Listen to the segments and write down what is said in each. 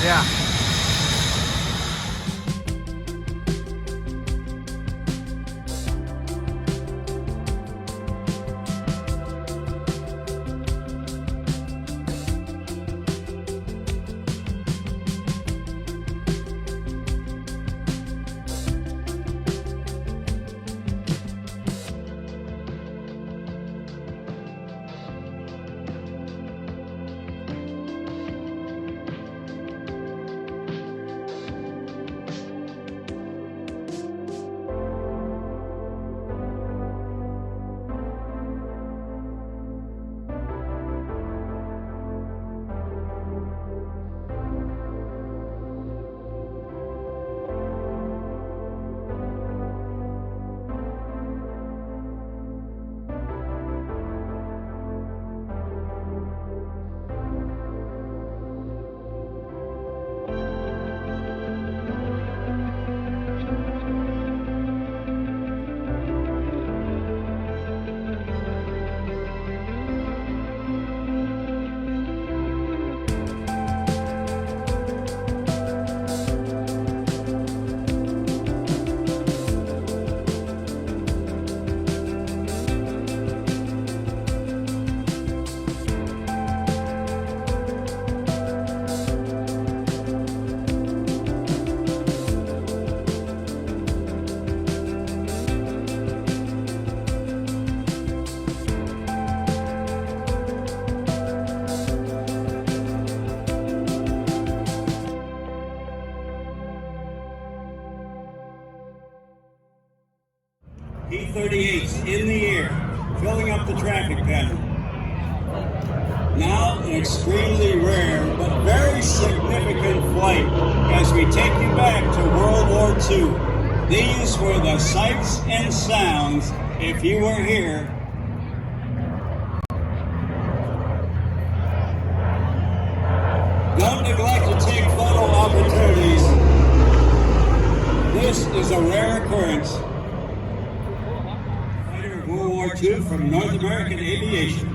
Yeah. P-38s in the air, filling up the traffic pattern. Now an extremely rare but very significant flight as we take you back to World War II. These were the sights and sounds if you were here. Don't neglect to take photo opportunities. This is a rare occurrence. Fighter of World War II from North American Aviation.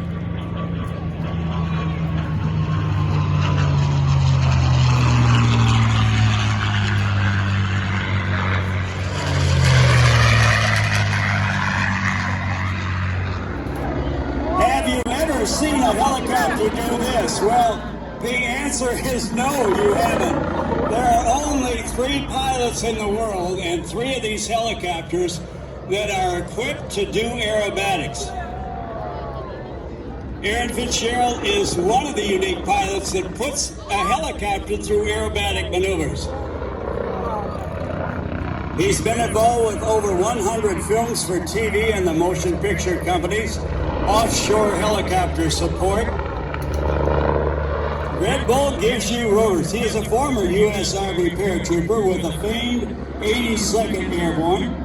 Have you ever seen a helicopter do this? Well, the answer is no, you haven't. There are only 3 pilots in the world and 3 of these helicopters that are equipped to do aerobatics. Aaron Fitzgerald is one of the unique pilots that puts a helicopter through aerobatic maneuvers. He's been involved with over 100 films for TV and the motion picture companies, offshore helicopter support. Red Bull gives you rotors. He is a former U.S. Army paratrooper with a famed 82nd Airborne,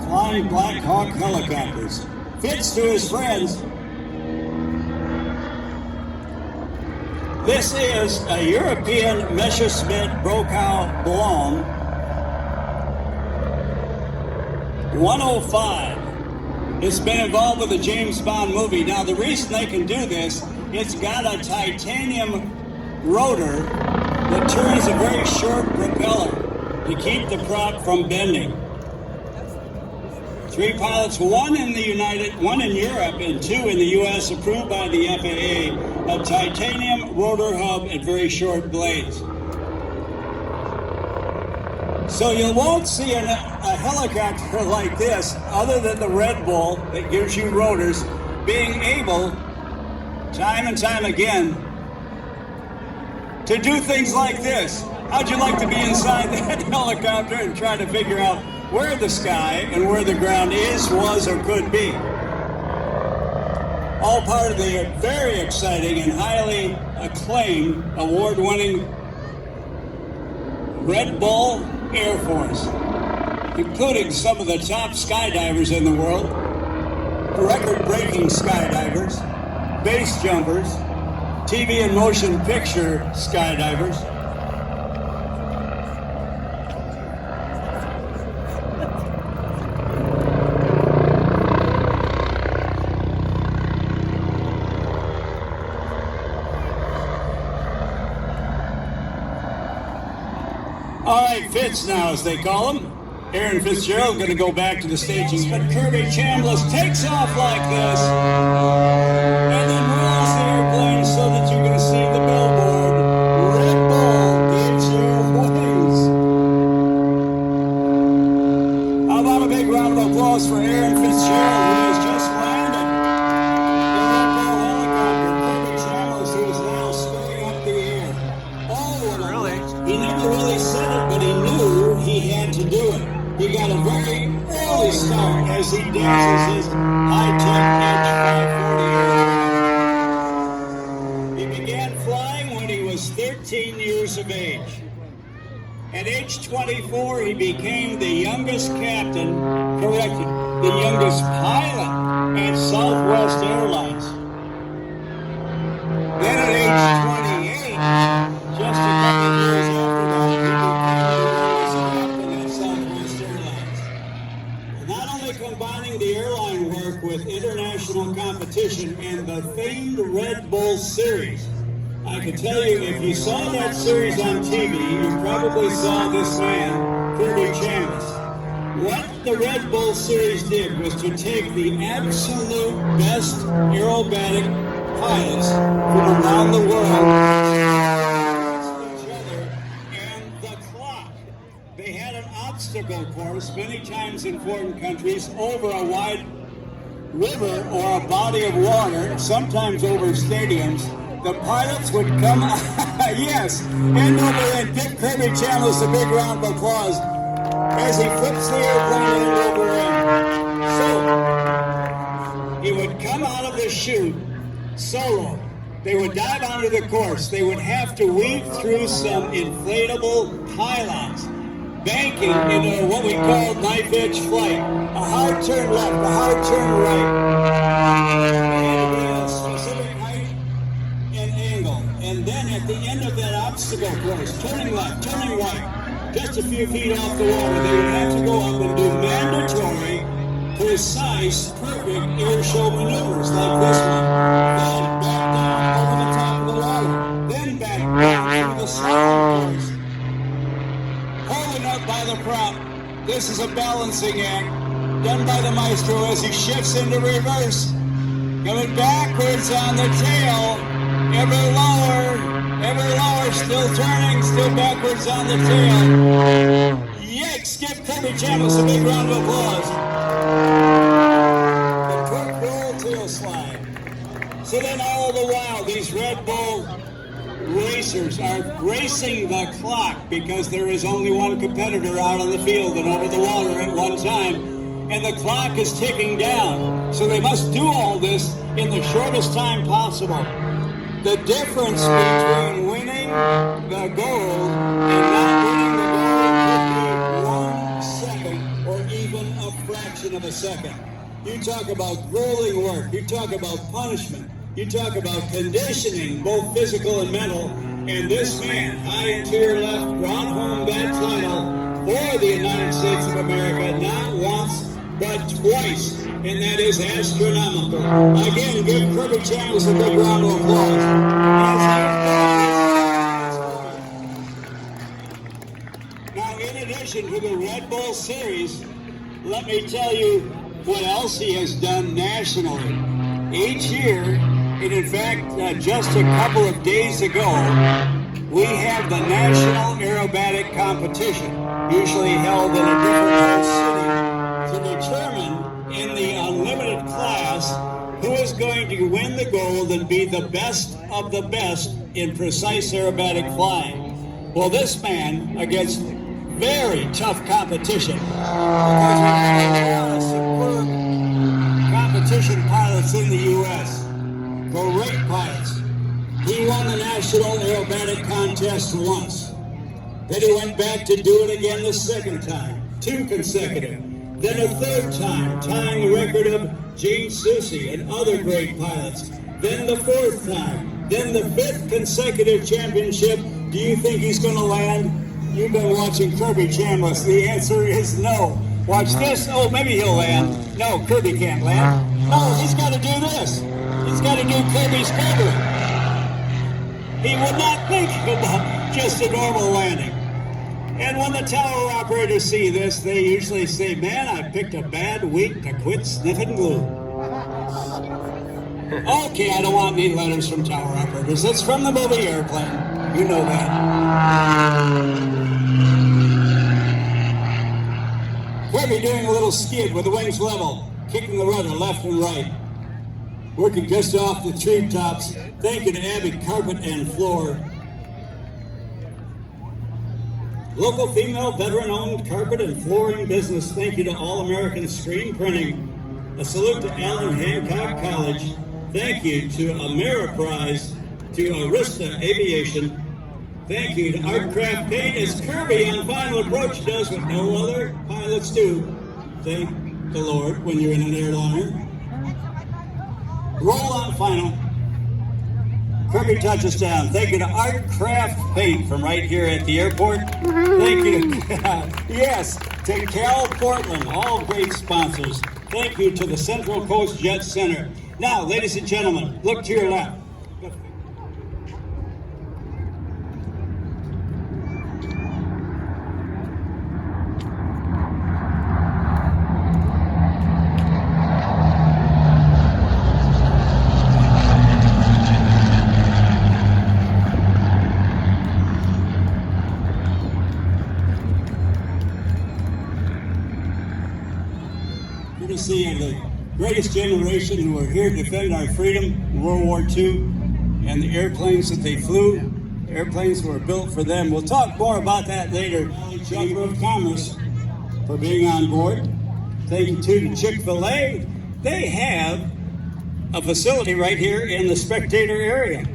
flying Black Hawk helicopters. Fitz to his friends. This is a European Messerschmitt Brokaw Ballon 105. It's been involved with the James Bond movie. Now, the reason they can do this, it's got a titanium rotor that turns a very short propeller to keep the prop from bending. 3 pilots, 1 in Europe, and 2 in the U.S., approved by the FAA, a titanium rotor hub and very short blades. So you won't see a helicopter like this, other than the Red Bull that gives you rotors, being able, time and time again, to do things like this. How'd you like to be inside that helicopter and try to figure out where the sky and where the ground is, was, or could be? All part of the very exciting and highly acclaimed, award-winning Red Bull Air Force, including some of the top skydivers in the world, record-breaking skydivers, base jumpers, TV and motion picture skydivers. All right, Fitz now, as they call him. Aaron Fitzgerald going to go back to the staging, but Kirby Chambliss takes off like this, and then rolls the airplane so that you can see the billboard. Red Bull gives you wings. How about a big round of applause for Aaron Fitzgerald, who has just landed the Red Bull helicopter. Kirby Chambliss, who is now scurrying up the air. Oh, really? He never really said it, but he knew he had to do it. He got a very early start as he dances his high-tech H540. He began flying when he was 13 years of age. At age 24, he became the youngest captain, corrected, the youngest pilot at Southwest Airlines. Then at age 28, just a couple of years after that, he became the youngest captain at Southwest Airlines. Not only combining the airline work with international competition and the famed Red Bull series, I can tell you, if you saw that series on TV, you probably saw this man, Kirby Chambliss. What the Red Bull series did was to take the absolute best aerobatic pilots from around the world, each other, and the clock. They had an obstacle course many times in foreign countries over a wide river or a body of water, sometimes over stadiums. The pilots would come, yes, end over and give Kirby Chambliss a big round of applause as he flips the airplane end over end. So, he would come out of the chute solo. They would dive onto the course. They would have to weave through some inflatable pylons, banking into what we call knife edge flight. A hard turn left, a hard turn right. And a specific height and angle. And then at the end of that obstacle course, turning left, turning right, just a few feet off the water, they would have to go up and do mandatory, precise, perfect airshow maneuvers like this one. Then back down over the top of the water. Then back down over the slalom course. Holding up by the prop. This is a balancing act done by the maestro as he shifts into reverse. Coming backwards on the tail. Ever lower, still turning, still backwards on the tail. Yikes, give Kirby Chambliss a big round of applause. The quick roll tail slide. So then all the while, these Red Bull racers are racing the clock because there is only one competitor out on the field and over the water at one time, and the clock is ticking down. So they must do all this in the shortest time possible. The difference between winning the gold and not winning the gold could be 1 second or even a fraction of a second. You talk about grueling work, you talk about punishment, you talk about conditioning, both physical and mental, and this man, high and to your left, brought home that title for the United States of America, not once, but twice, and that is astronomical. Again, give Kirby Chambliss a big round of applause. Now, in addition to the Red Bull series, let me tell you what else he has done nationally. Each year, and in fact, just a couple of days ago, we have the National Aerobatic Competition, usually held in a different city, to determine in the unlimited class who is going to win the gold and be the best of the best in precise aerobatic flying. Well, this man, against very tough competition, because we have a lot of superb competition pilots in the U.S., great pilots. He won the National Aerobatic Contest once. Then he went back to do it again the second time, 2 consecutive. Then a third time, tying the record of Gene Soucy and other great pilots. Then the 4th time. Then the 5th consecutive championship. Do you think he's going to land? You've been watching Kirby Chambliss. The answer is no. Watch this. Oh, maybe he'll land. No, Kirby can't land. No, he's got to do this. He's got to do Kirby's Kirby. He would not think about just a normal landing. And when the tower operators see this, they usually say, man, I picked a bad week to quit sniffing glue. Okay, I don't want any letters from tower operators. It's from the movie Airplane. You know that. Kirby doing a little skid with the wings level, kicking the rudder left and right. Working just off the treetops. Thank you to Abby Carpet and Floor. Local female veteran-owned carpet and flooring business. Thank you to All American Screen Printing. A salute to Allen Hancock College. Thank you to Ameriprise, to Arista Aviation. Thank you to Artcraft Paint, as Kirby on Final Approach does what no other pilots do. Thank the Lord when you're in an airliner. Roll on final. Kirby touches down. Thank you to Artcraft Paint from right here at the airport. Thank you to, yes, to Cal Portland, all great sponsors. Thank you to the Central Coast Jet Center. Now, ladies and gentlemen, look to your left. Courtesy of the greatest generation who were here to defend our freedom in World War II, and the airplanes that they flew, airplanes were built for them. We'll talk more about that later. Chamber of Commerce for being on board. Thank you too to Chick-fil-A. They have a facility right here in the spectator area.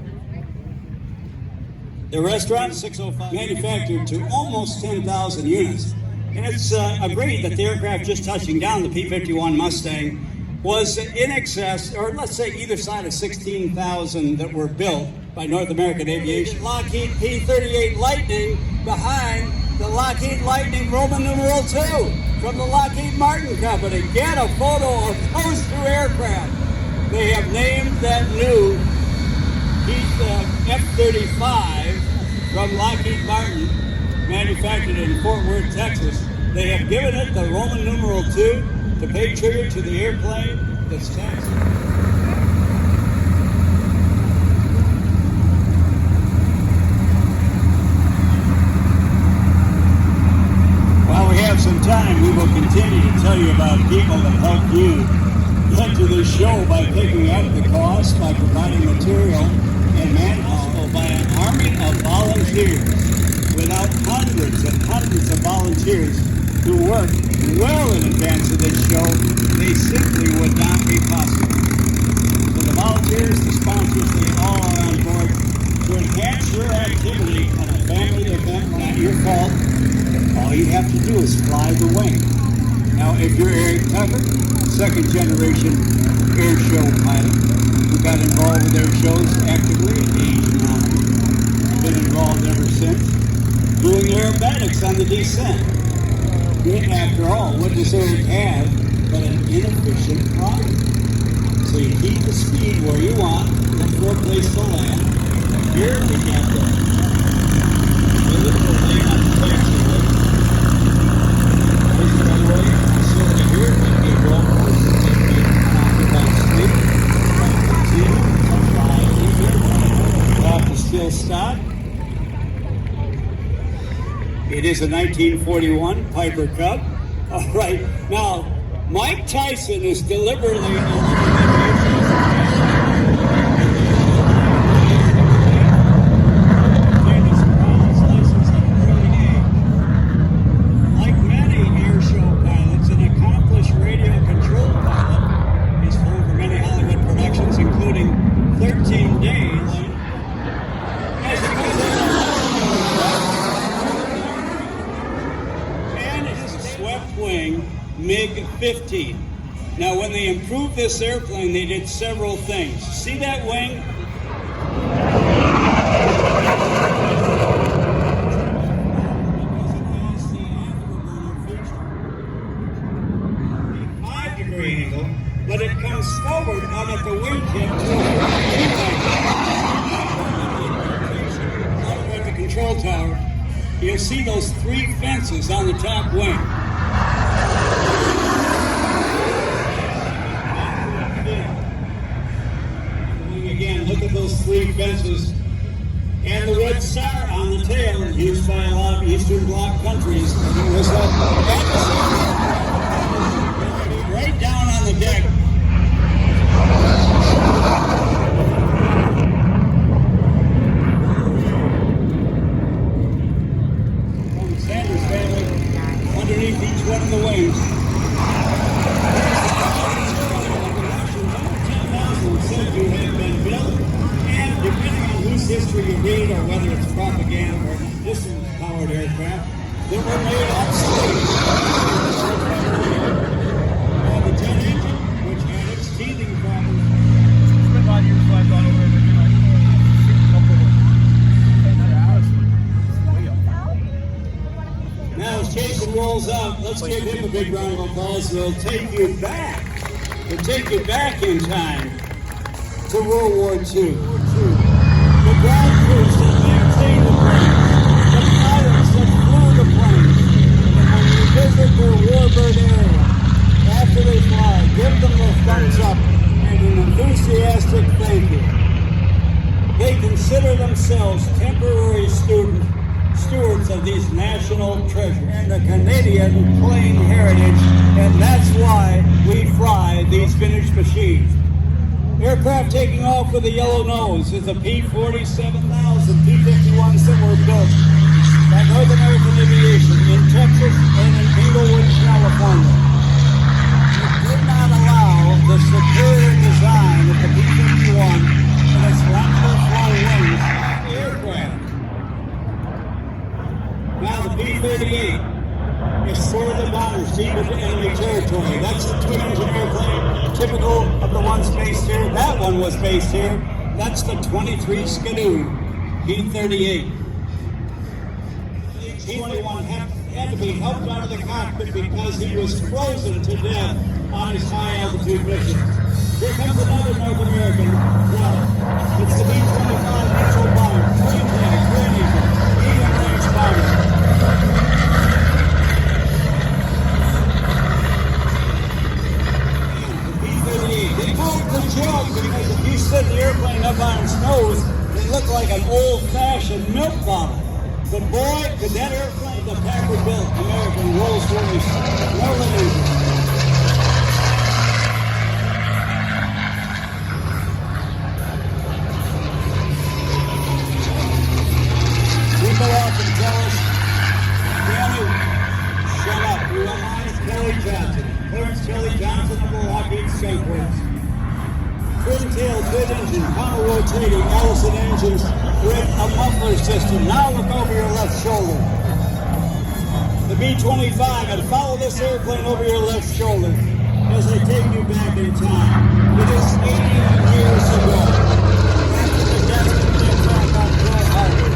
The restaurant, 605, manufactured to almost 10,000 units. And it's agreed that the aircraft just touching down, the P-51 Mustang, was in excess, or let's say either side of 16,000 that were built by North American Aviation. Lockheed P-38 Lightning behind the Lockheed Lightning Roman numeral 2 from the Lockheed Martin Company. Get a photo of those two aircraft. They have named that new F-35 from Lockheed Martin, manufactured in Fort Worth, Texas. They have given it the Roman numeral 2 to pay tribute to the airplane that's taxed. While we have some time, we will continue to tell you about people that help you get to this show by picking up the cost, by providing material and manpower, by an army of volunteers. Without hundreds and hundreds of volunteers who work well in advance of this show, they simply would not be possible. So the volunteers, the sponsors, they all are on board to enhance your activity on a family event, not your fault. All you have to do is fly the wing. Now, if you're Eric Tucker, second generation airshow pilot, who got involved with air shows actively at age 9, been involved ever since, doing aerobatics on the descent. After all, what does Earth have but an inefficient product? So you keep the speed where you want, look for a place to land. Here we got the little thing on the taxiway. There's the runway facility here. It can be a golf course. It can be an occupied street. We'll have to still stop. It is a 1941 Piper Cub. All right, now Mike Tyson is deliberately like many airshow pilots, an accomplished radio control pilot. He's flown for many Hollywood productions, including 13 Days. Wing MiG-15. Now, when they improved this airplane, they did several things. See that wing? 5-degree angle, but it comes forward out at the wingtip to the control tower. you'll see those 3 fences on the top wing. Again, look at those 3 fences. And the red star on the tail, used by a lot of Eastern Bloc countries. It was right down on the deck. From the Sanders family, underneath each one of the wings. 10,000 said to have been built, and depending on whose history you read, or whether it's propaganda or distance-powered aircraft, that were made obsolete. And the jet engine, which had its teething problems. It's been 5 years since I've gone over it, Now as Jason rolls out, let's give him a big round of applause. It'll take you back. It'll take you back in time to World War II. The ground crews that maintained the planes, the pilots that flew the planes, and when you visit their warbird area, after they fly, give them the thumbs up and an enthusiastic thank you. They consider themselves temporary stewards of these national treasures and the Canadian plane heritage, and that's why we fly these vintage machines. Aircraft taking off with a yellow nose is a P-47,000 P-51s that were built by North American Aviation in Texas and in Inglewood, California. It did not allow the superior design of the P-51 and its lateral flow wings aircraft. Now the P-38 is for the bombers deep into enemy territory. That's the twin-engine airplane, typical of the ones based here. That one was based here. That's the 23 Skidoo, P-38. P-21 had to be helped out of the cockpit because he was frozen to death on his high-altitude missions. Here comes another North American product. It's the B-25 Mitchell bomber, twin-engine, medium-range bomber. They called it the joke because if you set the airplane up on its nose, it looked like an old-fashioned milk bottle. But boy, could that airplane, the Packard-built American Rolls-Royce, roll it engine. People often tell us, Danny, shut up. You remind Kelly Johnson. Clarence Kelly Johnson of the Lockheed Skunk Works. Twin-tail, twin-engine, counter-rotating Allison engines with a muffler system. Now look over your left shoulder. The B-25, and follow this airplane over your left shoulder as I take you back in time. It is 80 years ago, after the destined attack on Pearl Harbor,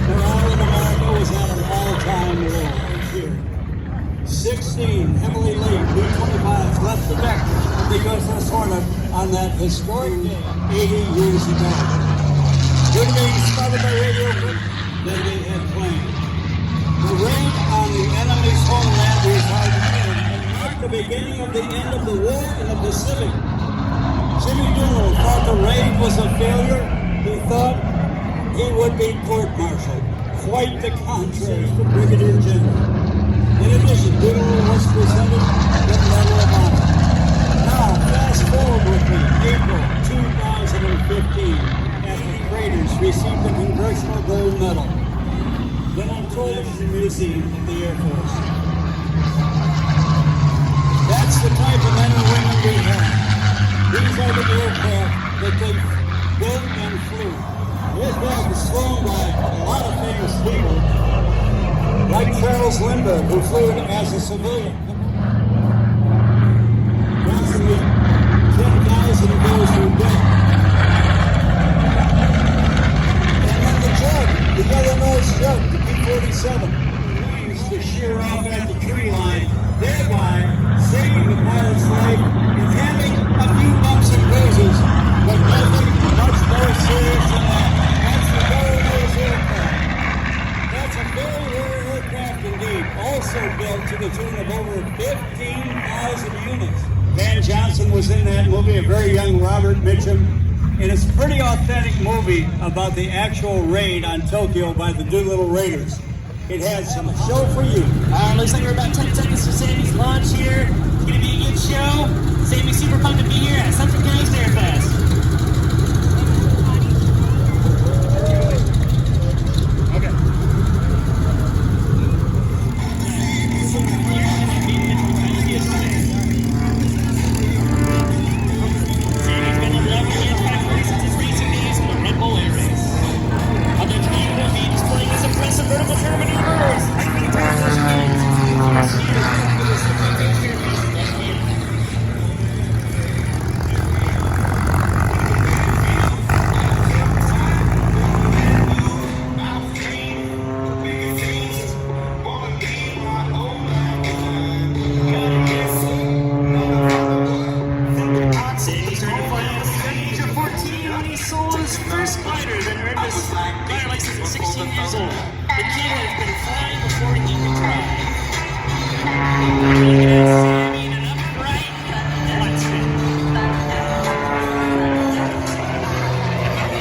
where all of America was at an all-time low. 16 heavily laden B-25s left the deck because they're sort of on that historic day 80 years ago. Due to being spotted by radio that they had planned. The raid on the enemy's homeland was hard to win and marked the beginning of the end of the war in the Pacific. Jimmy Doolittle thought the raid was a failure. He thought he would be court-martialed. Quite the contrary to Brigadier General. In addition, Doolittle was presented with the Medal of Honor. Now, fast forward with me, April 2015, as the freighters received the Congressional Gold Medal. Then I'm told it's the Museum of the Air Force. That's the type of men and women we have. These are the aircraft that they built and flew. The aircraft is flown by a lot of famous people, like Charles Lindbergh, who flew it as a civilian. Approximately 10,000 of those were dead. And then the Jug, the yellow-nosed Jug, the P-47, used to shear off at the tree line, thereby saving the pilot's life and having a few bumps and bruises, but nothing much more serious than that. That's the yellow-nosed aircraft. That's a very rare also built to the tune of over 15,000 units. Van Johnson was in that movie, a very young Robert Mitchum. And it's a pretty authentic movie about the actual raid on Tokyo by the Doolittle Raiders. It had some show for you. Looks like we're about 10 seconds to Sammy's launch here. It's going to be a good show. Sammy's super pumped to be here at Central Coast Air Fest. First glider that earned his glider license at 16 years old. The kid has been flying before he could try. Looking at Sammy in an upright flat spin.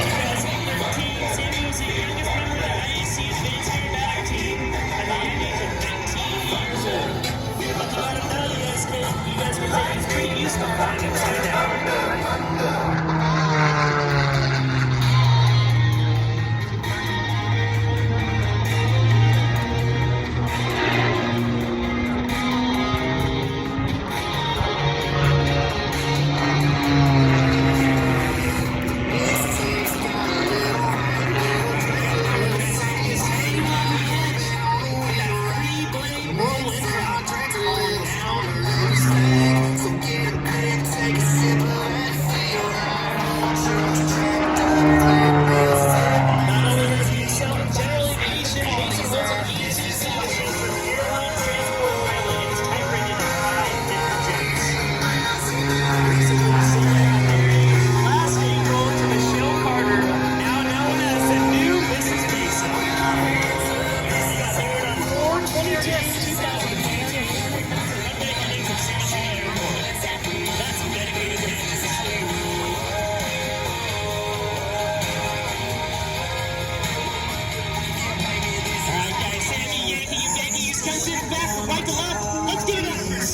2013, Sammy was the youngest member of the IAC Advanced Aerobatic team at the age of 19 years old. But you gotta know, you guys were pretty used to flying upside down.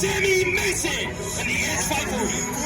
Sammy Mason and the X540.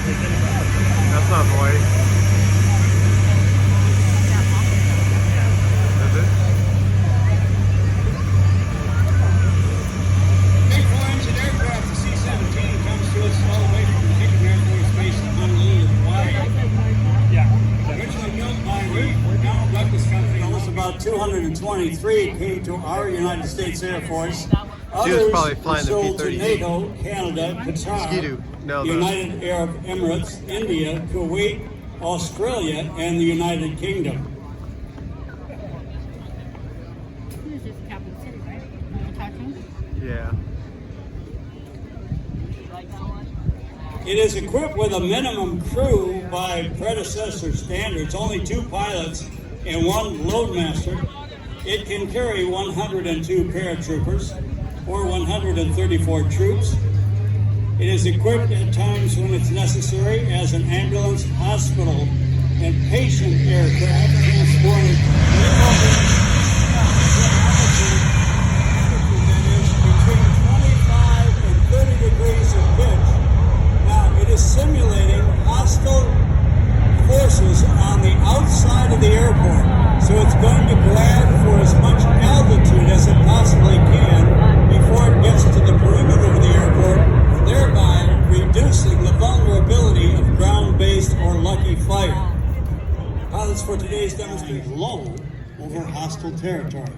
That's not Hawaii. Is it? Big four-engine aircraft, the C-17, comes to us all the way from the Hickam Air Force Base in Honolulu, Hawaii. Originally built by the Donald Douglas Company, almost about 223 came to our United States Air Force. Others probably were flying the sold to P-38. NATO, Canada, Qatar, Ski-Doo. No, the- United Arab Emirates, India, Kuwait, Australia, and the United Kingdom. This is Capital City, right? Cartoon? Yeah. It is equipped with a minimum crew by predecessor standards, only 2 pilots and 1 loadmaster. It can carry 102 paratroopers or 134 troops. It is equipped at times when it's necessary as an ambulance, hospital, and patient aircraft transported between 25 and 30 degrees of pitch. Now, it is simulating hostile forces on the outside of the airport. So it's going to grab for as much altitude as it possibly can before it gets to the perimeter of the airport, thereby reducing the vulnerability of ground-based or lucky fire. Pilots for today's demonstrate low over hostile territory.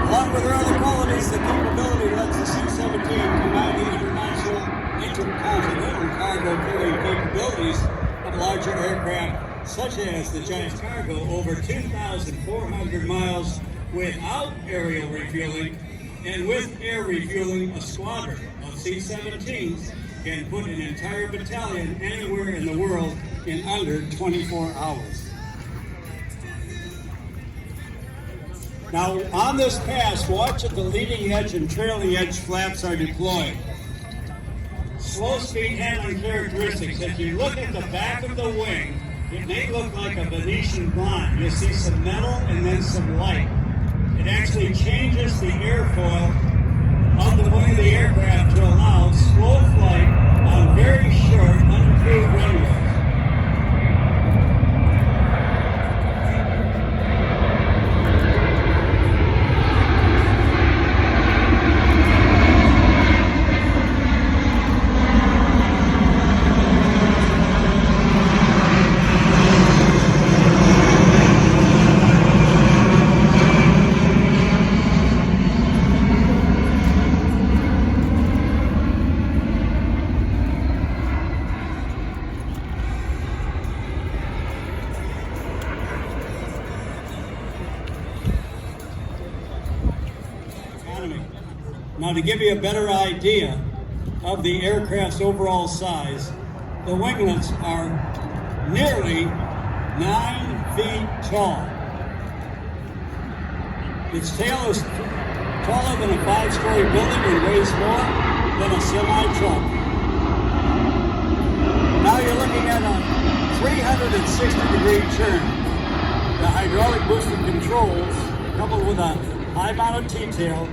Along with their other qualities, the capability lets the C-17 combine the international, intercontinental cargo carrying capabilities of larger aircraft, such as the giant cargo over 2,400 miles without aerial refueling, and with air refueling, a squadron of C-17s can put an entire battalion anywhere in the world in under 24 hours. Now, on this pass, watch that the leading edge and trailing edge flaps are deployed. Slow speed handling characteristics. If you look at the back of the wing, it may look like a Venetian blind. You'll see some metal and then some light. It actually changes the airfoil of the wing of the aircraft to allow slow flight on very short, uncrewed runways. Now, to give you a better idea of the aircraft's overall size, the winglets are nearly 9 feet tall. Its tail is taller than a 5-story building and weighs more than a semi-truck. Now you're looking at a 360-degree turn. The hydraulic boosted controls, coupled with a high-mounted T-tail,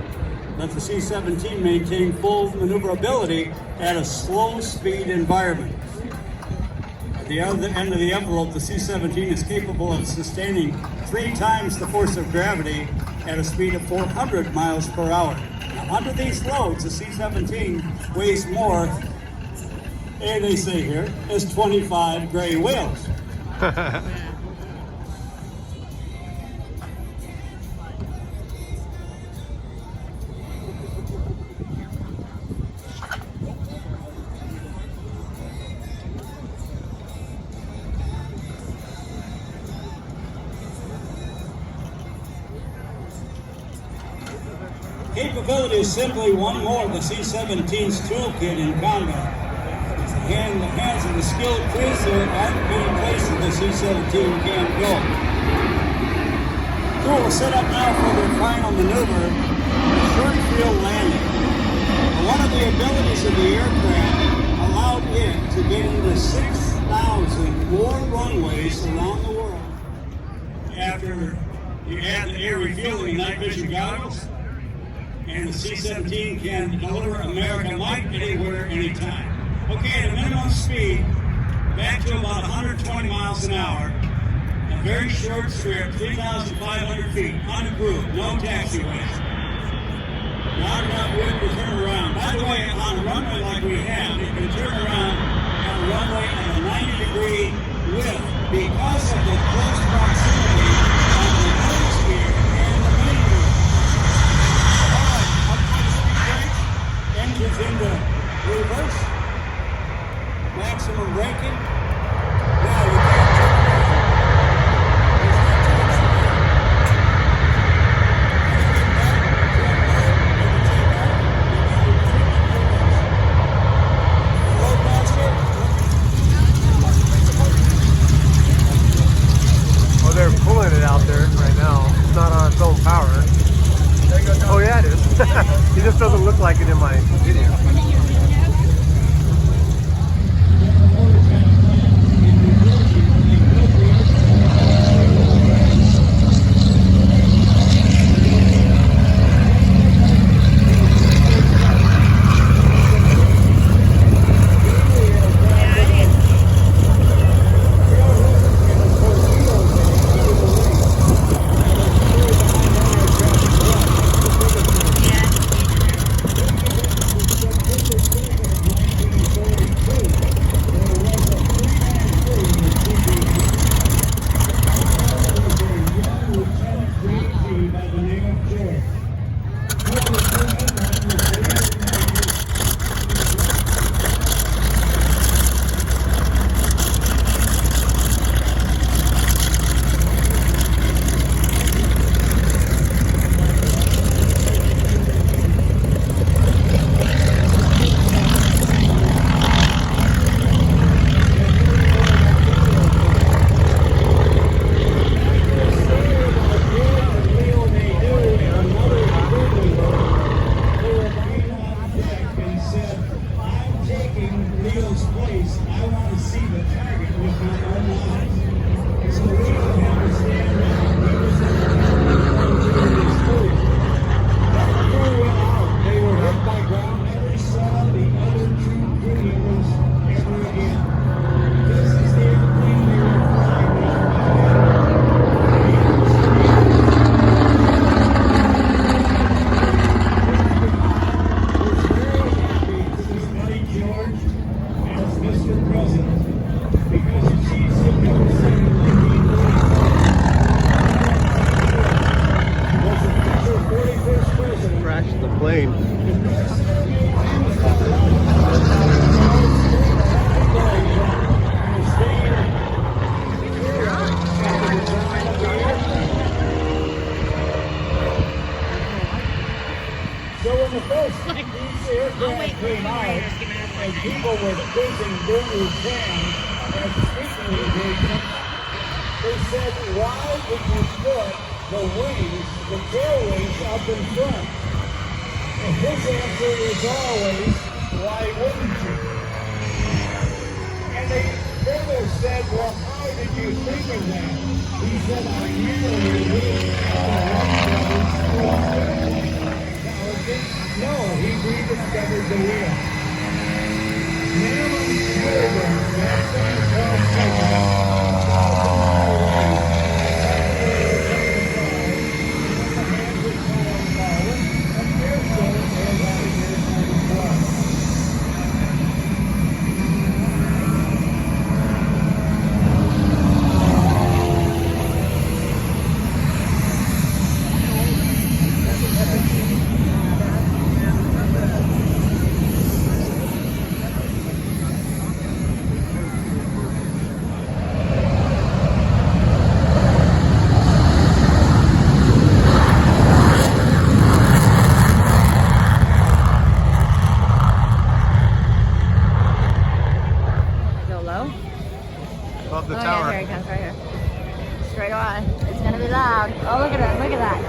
let the C-17 maintain full maneuverability at a slow speed environment. At the other end of the envelope, the C-17 is capable of sustaining 3 times the force of gravity at a speed of 400 miles per hour. Now, under these loads, the C-17 weighs more, and they say here, as 25 gray whales. Capability is simply one more of the C-17's toolkit in combat. And the hands of the skilled crews there aren't many places the C-17 can't go. Crew will set up now for their final maneuver, a short field landing. One of the abilities of the aircraft allowed it to get into 6 1,000 more runways around the world after you add the air refueling and night vision goggles, and the C-17 can deliver American light anywhere, anytime. Okay, at a minimum speed, back to about 120 miles an hour, a very short strip, 3,500 feet, unapproved, no taxiways. Not enough wind to turn around. By the way, on a runway like we have, you can turn around on a runway at a 90-degree width because of the close proximity of the nose gear and the main gear. All right, up high speed brakes, engines into reverse, maximum braking. Now you can't turn around. There's no taxiway. Oh, they're pulling it out there right now. It's not on its own power. Oh yeah, it is. It just doesn't look like it in my video. People were facing Doolittle as speaking engagement. They said, why would you put the wings, the tail wings, up in front? And his answer is always, why wouldn't you? And they further said, well, how did you think of that? He said, I merely looked at the no, he rediscovered the wheel. Minimum fuel burn, maximum cost The tower. Yeah, here it comes, right here. Straight on. It's gonna be loud. Oh, look at that! Look at that!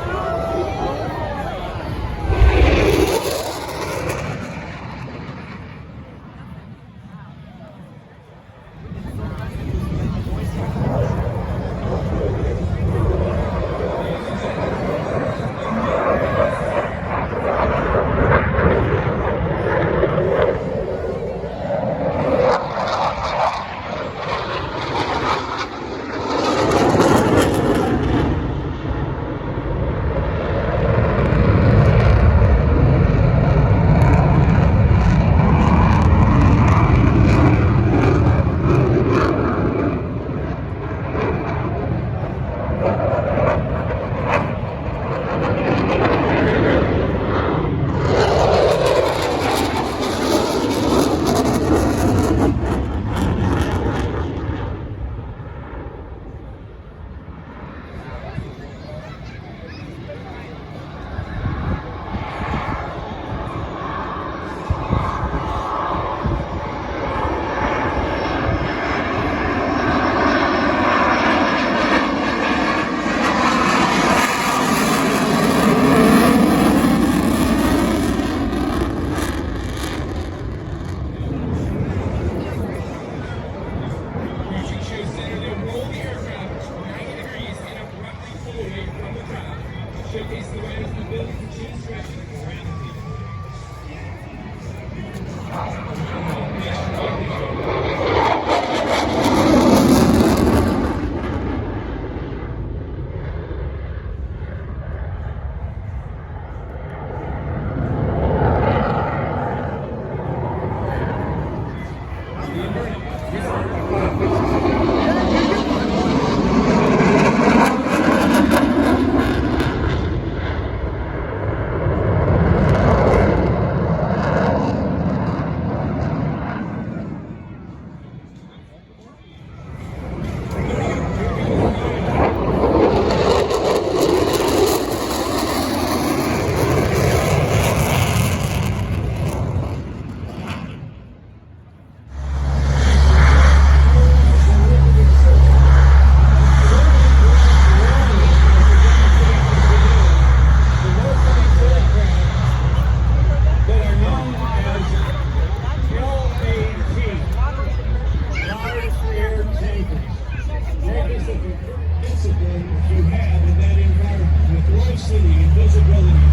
possible to have in that environment with low city and visibility.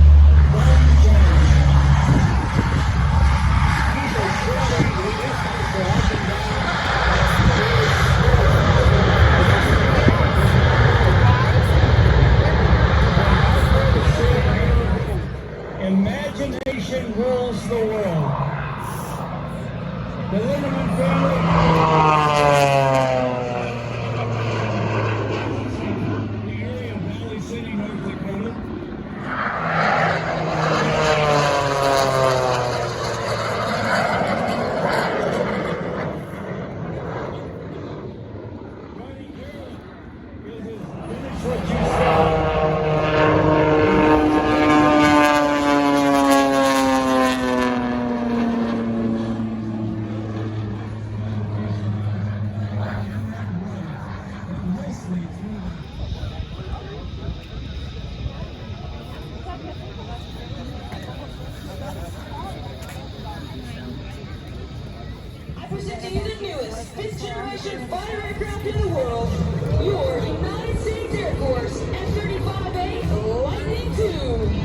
Long term. People swirling with this for up and down. Imagination rules the world. The Lindemann family. The area of Valley City, North Dakota. Joining Carol is his Finish What You Said. Presenting you the newest, 5th generation fighter aircraft in the world, your United States Air Force F-35A Lightning II.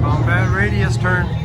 Combat radius turn.